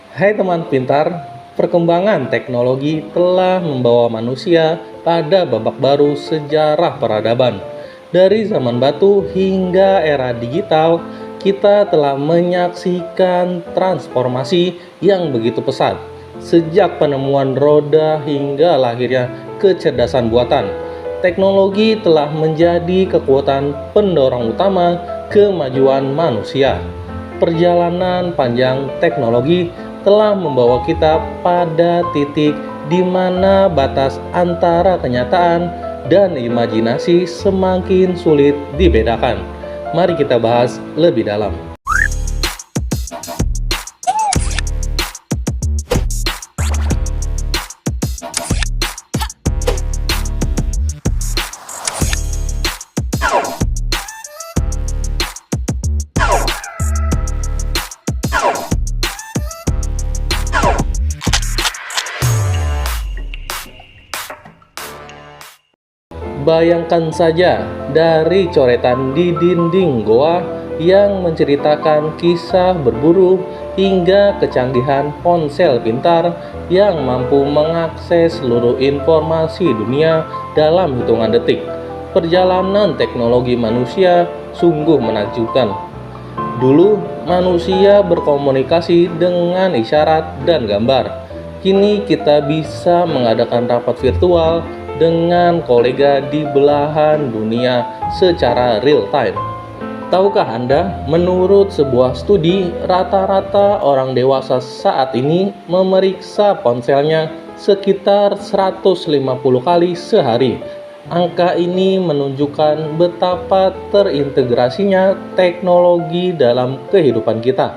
Hai teman pintar, perkembangan teknologi telah membawa manusia pada babak baru sejarah peradaban. Dari zaman batu hingga era digital, kita telah menyaksikan transformasi yang begitu pesat. Sejak penemuan roda hingga lahirnya kecerdasan buatan, teknologi telah menjadi kekuatan pendorong utama kemajuan manusia. Perjalanan panjang teknologi telah membawa kita pada titik di mana batas antara kenyataan dan imajinasi semakin sulit dibedakan. Mari kita bahas lebih dalam. Bayangkan saja dari coretan di dinding goa yang menceritakan kisah berburu hingga kecanggihan ponsel pintar yang mampu mengakses seluruh informasi dunia dalam hitungan detik. Perjalanan teknologi manusia sungguh menakjubkan. Dulu manusia berkomunikasi dengan isyarat dan gambar. Kini kita bisa mengadakan rapat virtual dengan kolega di belahan dunia secara real time. Tahukah Anda, menurut sebuah studi, rata-rata orang dewasa saat ini memeriksa ponselnya sekitar 150 kali sehari. Angka ini menunjukkan betapa terintegrasinya teknologi dalam kehidupan kita.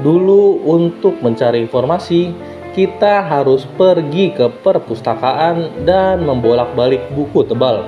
Dulu untuk mencari informasi, kita harus pergi ke perpustakaan dan membolak-balik buku tebal.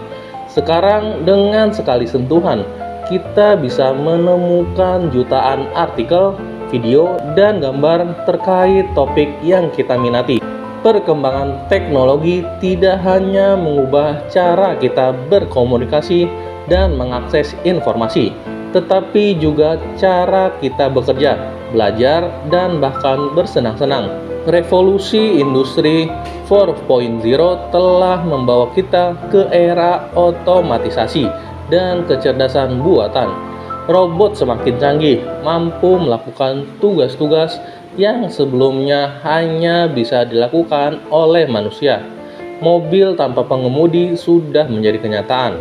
Sekarang dengan sekali sentuhan, kita bisa menemukan jutaan artikel, video, dan gambar terkait topik yang kita minati. Perkembangan teknologi tidak hanya mengubah cara kita berkomunikasi dan mengakses informasi, tetapi juga cara kita bekerja, belajar, dan bahkan bersenang-senang. Revolusi industri 4.0 telah membawa kita ke era otomatisasi dan kecerdasan buatan. Robot semakin canggih, mampu melakukan tugas-tugas yang sebelumnya hanya bisa dilakukan oleh manusia. Mobil tanpa pengemudi sudah menjadi kenyataan,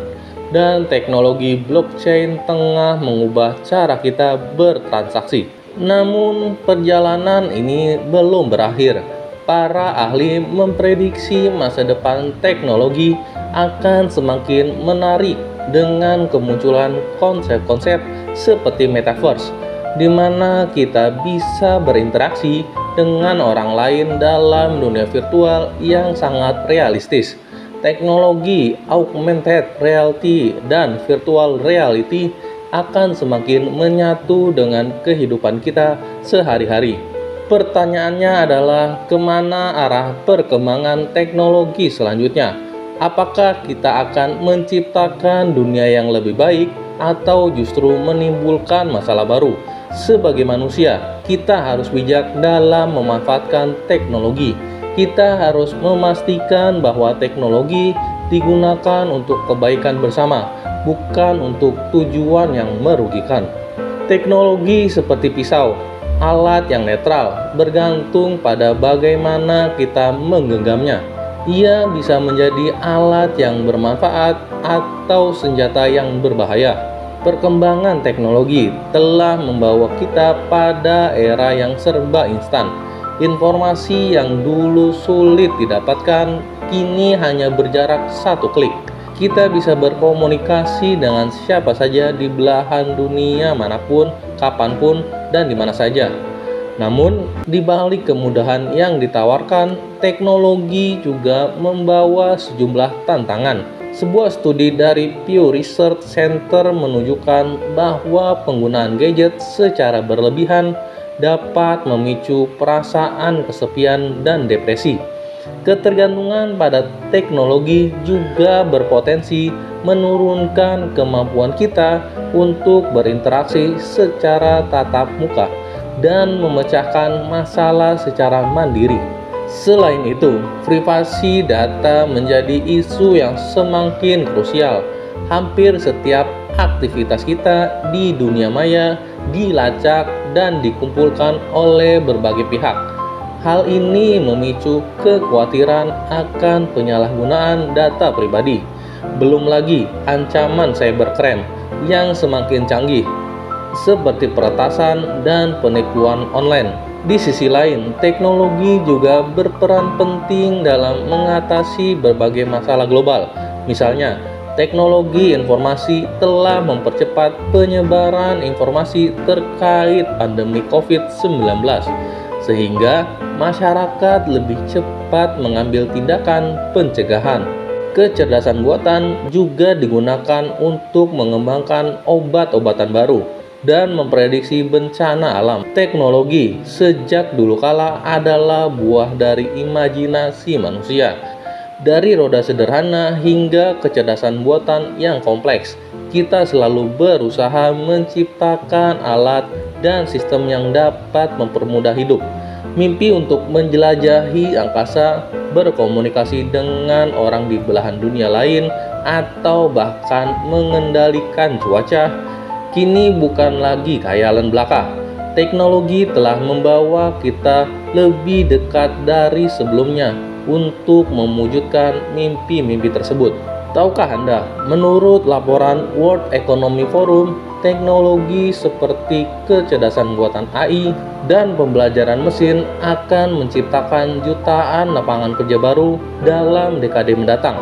dan teknologi blockchain tengah mengubah cara kita bertransaksi. Namun, perjalanan ini belum berakhir. Para ahli memprediksi masa depan teknologi akan semakin menarik dengan kemunculan konsep-konsep seperti metaverse, di mana kita bisa berinteraksi dengan orang lain dalam dunia virtual yang sangat realistis. Teknologi augmented reality dan virtual reality akan semakin menyatu dengan kehidupan kita sehari-hari. Pertanyaannya adalah, kemana arah perkembangan teknologi selanjutnya? Apakah kita akan menciptakan dunia yang lebih baik atau justru menimbulkan masalah baru? Sebagai manusia, kita harus bijak dalam memanfaatkan teknologi. Kita harus memastikan bahwa teknologi digunakan untuk kebaikan bersama, bukan untuk tujuan yang merugikan. Teknologi seperti pisau, alat yang netral, bergantung pada bagaimana kita menggenggamnya. Ia bisa menjadi alat yang bermanfaat atau senjata yang berbahaya. Perkembangan teknologi telah membawa kita pada era yang serba instan. Informasi yang dulu sulit didapatkan, kini hanya berjarak satu klik. Kita bisa berkomunikasi dengan siapa saja di belahan dunia manapun, kapanpun, dan di mana saja. Namun, di balik kemudahan yang ditawarkan, teknologi juga membawa sejumlah tantangan. Sebuah studi dari Pew Research Center menunjukkan bahwa penggunaan gadget secara berlebihan dapat memicu perasaan kesepian dan depresi. Ketergantungan pada teknologi juga berpotensi menurunkan kemampuan kita untuk berinteraksi secara tatap muka. dan memecahkan masalah secara mandiri. Selain itu, privasi data menjadi isu yang semakin krusial. Hampir setiap aktivitas kita di dunia maya dilacak dan dikumpulkan oleh berbagai pihak. Hal ini memicu kekhawatiran akan penyalahgunaan data pribadi. Belum lagi ancaman cybercrime yang semakin canggih, seperti peretasan dan penipuan online. Di sisi lain, teknologi juga berperan penting dalam mengatasi berbagai masalah global. Misalnya, teknologi informasi telah mempercepat penyebaran informasi terkait pandemi COVID-19, sehingga masyarakat lebih cepat mengambil tindakan pencegahan. Kecerdasan buatan juga digunakan untuk mengembangkan obat-obatan baru dan memprediksi bencana alam. Teknologi sejak dulu kala adalah buah dari imajinasi manusia. Dari roda sederhana hingga kecerdasan buatan yang kompleks, kita selalu berusaha menciptakan alat dan sistem yang dapat mempermudah hidup. Mimpi untuk menjelajahi angkasa, berkomunikasi dengan orang di belahan dunia lain, atau bahkan mengendalikan cuaca, kini bukan lagi khayalan belaka. Teknologi telah membawa kita lebih dekat dari sebelumnya untuk mewujudkan mimpi-mimpi tersebut. Tahukah Anda, menurut laporan World Economic Forum, teknologi seperti kecerdasan buatan AI dan pembelajaran mesin akan menciptakan jutaan lapangan kerja baru dalam dekade mendatang.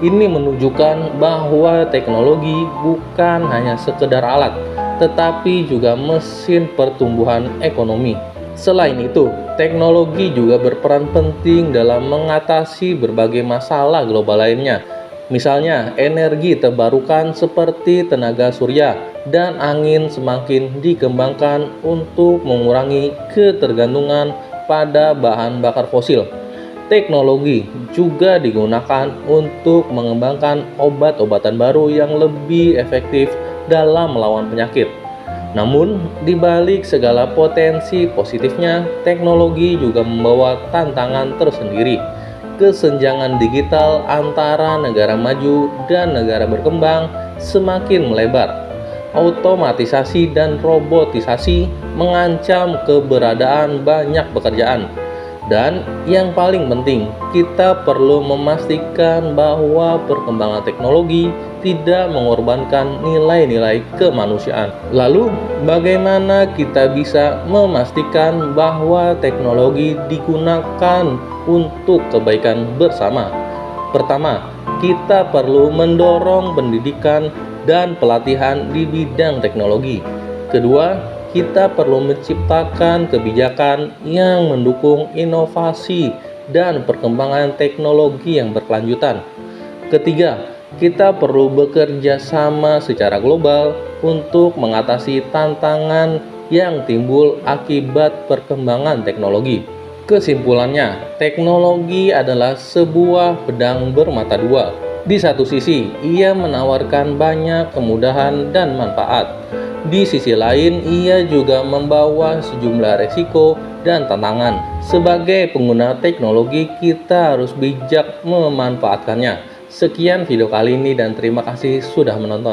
Ini menunjukkan bahwa teknologi bukan hanya sekedar alat, tetapi juga mesin pertumbuhan ekonomi. Selain itu, teknologi juga berperan penting dalam mengatasi berbagai masalah global lainnya. Misalnya, energi terbarukan seperti tenaga surya dan angin semakin dikembangkan untuk mengurangi ketergantungan pada bahan bakar fosil. Teknologi juga digunakan untuk mengembangkan obat-obatan baru yang lebih efektif dalam melawan penyakit. Namun, di balik segala potensi positifnya, teknologi juga membawa tantangan tersendiri. Kesenjangan digital antara negara maju dan negara berkembang semakin melebar. Otomatisasi dan robotisasi mengancam keberadaan banyak pekerjaan. Dan yang paling penting, kita perlu memastikan bahwa perkembangan teknologi tidak mengorbankan nilai-nilai kemanusiaan. Lalu, bagaimana kita bisa memastikan bahwa teknologi digunakan untuk kebaikan bersama? Pertama, kita perlu mendorong pendidikan dan pelatihan di bidang teknologi. Kedua, kita perlu menciptakan kebijakan yang mendukung inovasi dan perkembangan teknologi yang berkelanjutan. Ketiga, kita perlu bekerja sama secara global untuk mengatasi tantangan yang timbul akibat perkembangan teknologi. Kesimpulannya, teknologi adalah sebuah pedang bermata dua. Di satu sisi, ia menawarkan banyak kemudahan dan manfaat. Di sisi lain, ia juga membawa sejumlah resiko dan tantangan. Sebagai pengguna teknologi, kita harus bijak memanfaatkannya. Sekian video kali ini dan terima kasih sudah menonton.